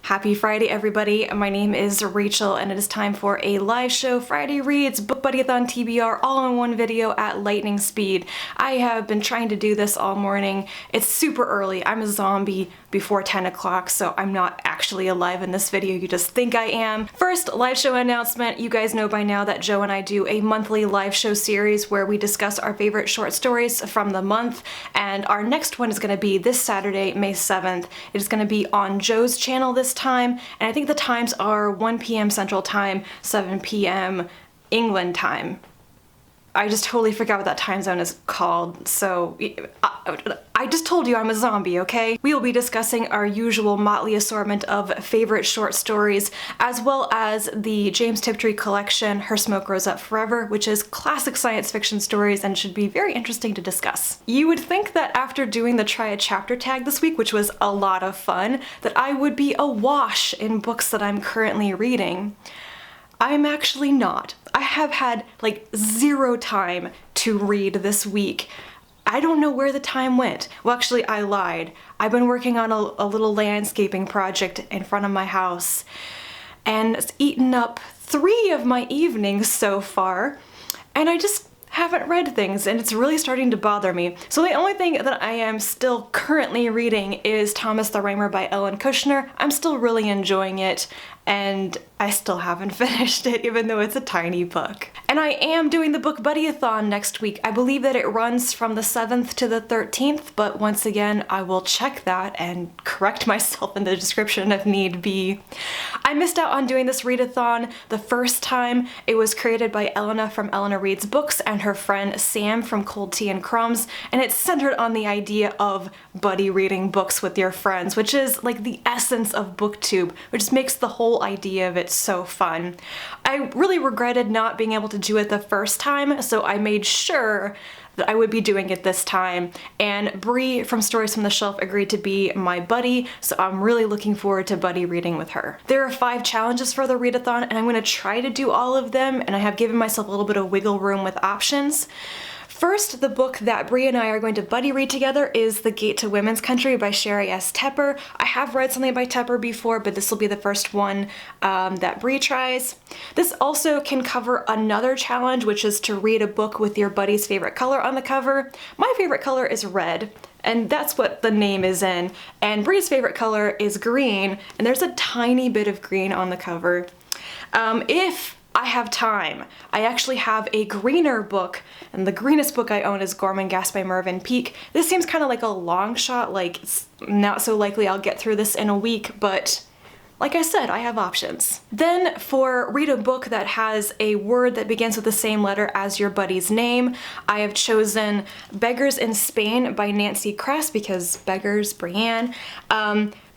Happy Friday, everybody. My name is Rachel, and it is time for a live show, Friday Reads, Book Buddy-a-thon TBR, all in one video at lightning speed. I have been trying to do this all morning. It's super early. I'm a zombie before 10 o'clock, so I'm not actually alive in this video. You just think I am. First, live show announcement. You guys know by now that Joe and I do a monthly live show series where we discuss our favorite short stories from the month, and our next one is going to be this Saturday, May 7th. It is going to be on Joe's channel this time, and I think the times are 1 p.m. Central Time, 7 p.m. England time. I just totally forgot what that time zone is called, so I just told you I'm a zombie, okay? We will be discussing our usual motley assortment of favorite short stories, as well as the James Tiptree collection, Her Smoke Grows Up Forever, which is classic science fiction stories and should be very interesting to discuss. You would think that after doing the Try a Chapter tag this week, which was a lot of fun, that I would be awash in books that I'm currently reading. I'm actually not. I have had like zero time to read this week. I don't know where the time went. Well, actually, I lied. I've been working on a little landscaping project in front of my house, and it's eaten up 3 of my evenings so far, and I just haven't read things, and it's really starting to bother me. So the only thing that I am still currently reading is Thomas the Rhymer by Ellen Kushner. I'm still really enjoying it, and I still haven't finished it, even though it's a tiny book. And I am doing the Book Buddy-a-thon next week. I believe that it runs from the 7th to the 13th, but once again, I will check that and correct myself in the description if need be. I missed out on doing this readathon the first time. It was created by Elena from Elena Reads Books and her friend Sam from Cold Tea and Crumbs, and it's centered on the idea of buddy reading books with your friends, which is like the essence of BookTube, which just makes the whole idea of it so fun. I really regretted not being able to do it the first time, so I made sure that I would be doing it this time, and Bree from Stories from the Shelf agreed to be my buddy, so I'm really looking forward to buddy reading with her. There are 5 challenges for the readathon, and I'm going to try to do all of them, and I have given myself a little bit of wiggle room with options. First, the book that Bree and I are going to buddy read together is The Gate to Women's Country by Sherry S. Tepper. I have read something by Tepper before, but this will be the first one that Bree tries. This also can cover another challenge, which is to read a book with your buddy's favorite color on the cover. My favorite color is red, and that's what the name is in. And Bree's favorite color is green, and there's a tiny bit of green on the cover. If I have time, I actually have a greener book, and the greenest book I own is Gorman Gas by Mervyn Peake. This seems kind of like a long shot, like it's not so likely I'll get through this in a week, but like I said, I have options. Then for read a book that has a word that begins with the same letter as your buddy's name, I have chosen Beggars in Spain by Nancy Kress, because beggars, Brienne.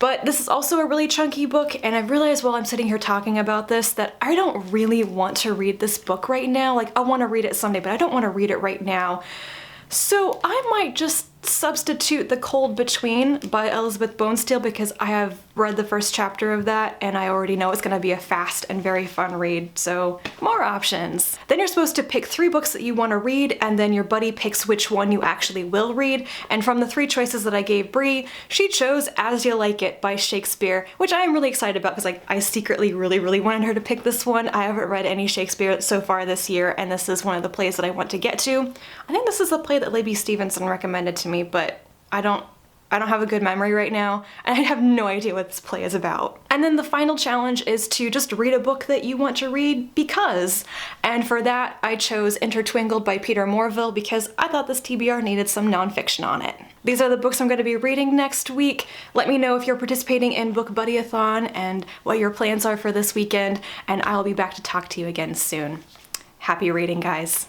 But this is also a really chunky book, and I've realized while I'm sitting here talking about this that I don't really want to read this book right now. Like, I want to read it someday, but I don't want to read it right now. So I might just substitute The Cold Between by Elizabeth Bonesteel, because I have read the first chapter of that and I already know it's going to be a fast and very fun read, so more options. Then you're supposed to pick 3 books that you want to read, and then your buddy picks which one you actually will read, and from the 3 choices that I gave Bree, she chose As You Like It by Shakespeare, which I am really excited about because like I secretly really wanted her to pick this one. I haven't read any Shakespeare so far this year, and this is one of the plays that I want to get to. I think this is the play that Libby Stevenson recommended to me, but I don't have a good memory right now, and I have no idea what this play is about. And then the final challenge is to just read a book that you want to read because, and for that I chose Intertwingled by Peter Morville because I thought this TBR needed some nonfiction on it. These are the books I'm going to be reading next week. Let me know if you're participating in Book Buddy-a-thon and what your plans are for this weekend, and I'll be back to talk to you again soon. Happy reading, guys.